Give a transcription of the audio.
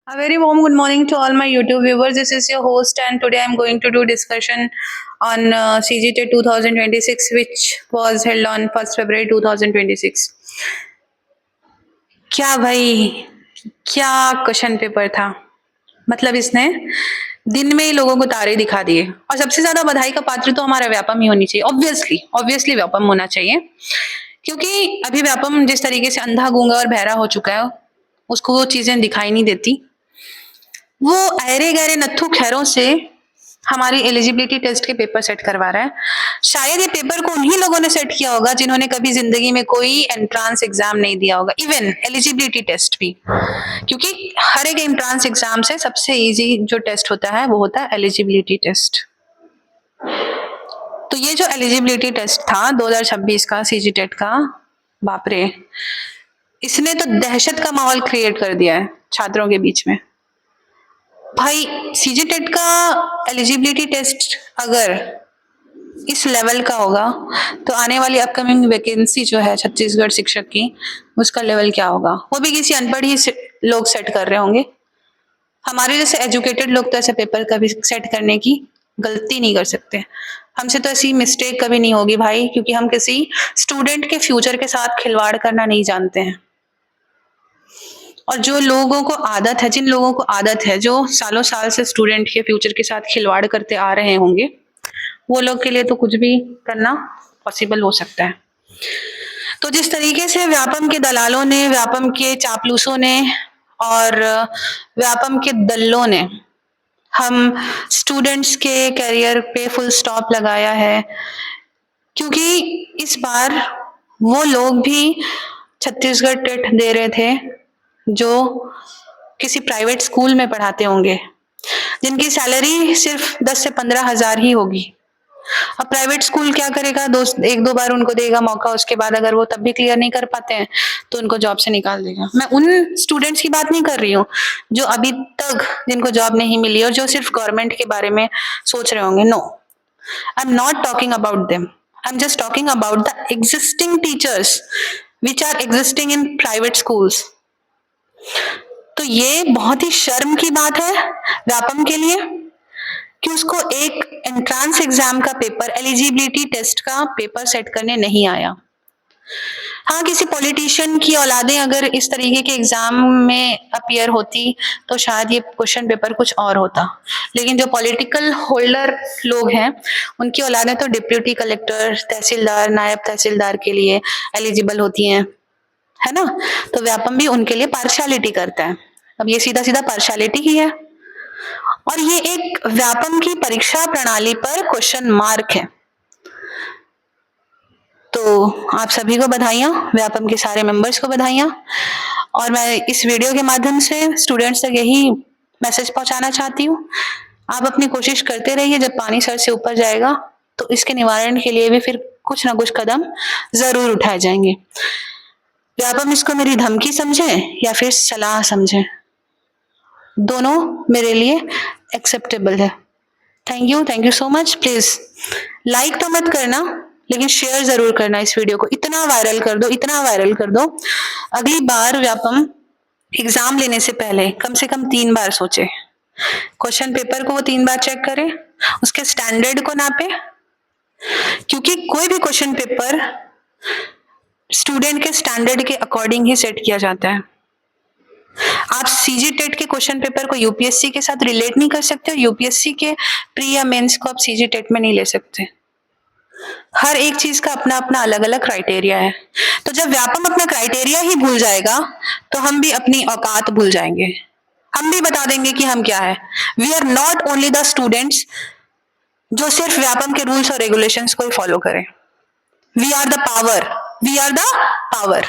A very warm good morning to all my YouTube viewers. This is your host, and today I'm going to do discussion on CGT 2026, which was held on 1st February 2026. क्या भाई, क्या question paper था। मतलब इसने दिन में ही लोगों को तारे दिखा दिए। और सबसे ज्यादा बधाई का पात्र तो हमारा व्यापम ही होनी चाहिए। ऑब्वियसली व्यापम होना चाहिए, क्योंकि अभी व्यापम जिस तरीके से अंधा, गूंगा और बहरा हो चुका है, उसको वो चीजें दिखाई नहीं देती। वो अहरे गहरे नत्थु खैरों से हमारी एलिजिबिलिटी टेस्ट के पेपर सेट करवा रहा है। शायद ये पेपर को उन्हीं लोगों ने सेट किया होगा जिन्होंने कभी जिंदगी में कोई एंट्रांस एग्जाम नहीं दिया होगा, इवन एलिजिबिलिटी टेस्ट भी, क्योंकि हर एक एंट्रांस एग्जाम से सबसे इजी जो टेस्ट होता है वो होता है एलिजिबिलिटी टेस्ट। तो ये जो एलिजिबिलिटी टेस्ट था 2026 का सीजी टेट का, बाप रे, इसने तो दहशत का माहौल क्रिएट कर दिया है छात्रों के बीच में। भाई, सीजी टेट का एलिजिबिलिटी टेस्ट अगर इस लेवल का होगा तो आने वाली अपकमिंग वैकेंसी जो है छत्तीसगढ़ शिक्षक की, उसका लेवल क्या होगा? वो भी किसी अनपढ़ ही लोग सेट कर रहे होंगे। हमारे जैसे एजुकेटेड लोग तो ऐसे पेपर कभी सेट करने की गलती नहीं कर सकते। हमसे तो ऐसी मिस्टेक कभी नहीं होगी भाई, क्योंकि हम किसी स्टूडेंट के फ्यूचर के साथ खिलवाड़ करना नहीं जानते हैं। और जो लोगों को आदत है, जिन लोगों को आदत है, जो सालों साल से स्टूडेंट के फ्यूचर के साथ खिलवाड़ करते आ रहे होंगे, वो लोग के लिए तो कुछ भी करना पॉसिबल हो सकता है। तो जिस तरीके से व्यापम के दलालों ने, व्यापम के चापलूसों ने और व्यापम के दल्लों ने हम स्टूडेंट्स के करियर पे फुल स्टॉप लगाया है, क्योंकि इस बार वो लोग भी छत्तीसगढ़ टेट दे रहे थे जो किसी प्राइवेट स्कूल में पढ़ाते होंगे, जिनकी सैलरी सिर्फ 10 से 15 हजार ही होगी। अब प्राइवेट स्कूल क्या करेगा? एक दो बार उनको देगा मौका, उसके बाद अगर वो तब भी क्लियर नहीं कर पाते हैं तो उनको जॉब से निकाल देगा। मैं उन स्टूडेंट्स की बात नहीं कर रही हूँ जो अभी तक जिनको जॉब नहीं मिली और जो सिर्फ गवर्नमेंट के बारे में सोच रहे होंगे। No, I am not talking about them, I am just talking about the existing teachers which are existing in private schools. तो ये बहुत ही शर्म की बात है व्यापम के लिए कि उसको एक एंट्रांस एग्जाम का पेपर, एलिजिबिलिटी टेस्ट का पेपर सेट करने नहीं आया। हाँ, किसी पॉलिटिशियन की औलादें अगर इस तरीके के एग्जाम में अपीयर होती तो शायद ये क्वेश्चन पेपर कुछ और होता, लेकिन जो पॉलिटिकल होल्डर लोग हैं उनकी औलादें तो डिप्यूटी कलेक्टर, तहसीलदार, नायब तहसीलदार के लिए एलिजिबल होती हैं, है ना। तो व्यापम भी उनके लिए पार्शियलिटी करता है। अब ये सीधा सीधा पार्शियलिटी ही है, और ये एक व्यापम की परीक्षा प्रणाली पर क्वेश्चन मार्क है। तो आप सभी को बधाइयां, व्यापम के सारे मेंबर्स को बधाइयां। और मैं इस वीडियो के माध्यम से स्टूडेंट्स तक यही मैसेज पहुंचाना चाहती हूँ, आप अपनी कोशिश करते रहिए। जब पानी सर से ऊपर जाएगा तो इसके निवारण के लिए भी फिर कुछ ना कुछ कदम जरूर उठाए जाएंगे। व्यापम इसको मेरी धमकी समझे या फिर सलाह समझे, दोनों मेरे लिए एक्सेप्टेबल है। Thank you so much. Please like तो मत करना, लेकिन शेयर जरूर करना इस वीडियो को। इतना वायरल कर दो, इतना वायरल कर दो, अगली बार व्यापम एग्जाम लेने से पहले कम से कम 3 बार सोचे। क्वेश्चन पेपर को वो 3 बार चेक करे, उसके स्टैंडर्ड को नापे, क्योंकि कोई भी क्वेश्चन पेपर स्टूडेंट के स्टैंडर्ड के अकॉर्डिंग ही सेट किया जाता है। आप सीजी टेट के क्वेश्चन पेपर को यूपीएससी के साथ रिलेट नहीं कर सकते, और यूपीएससी के प्री या मेंस को आप सीजी टेट में नहीं ले सकते। हर एक चीज का अपना अपना अलग अलग क्राइटेरिया है। तो जब व्यापम अपना क्राइटेरिया ही भूल जाएगा तो हम भी अपनी औकात भूल जाएंगे। हम भी बता देंगे कि हम क्या है। We are not only the students जो सिर्फ व्यापम के रूल्स और रेगुलेशंस को ही फॉलो करें। We are the power, we are the power.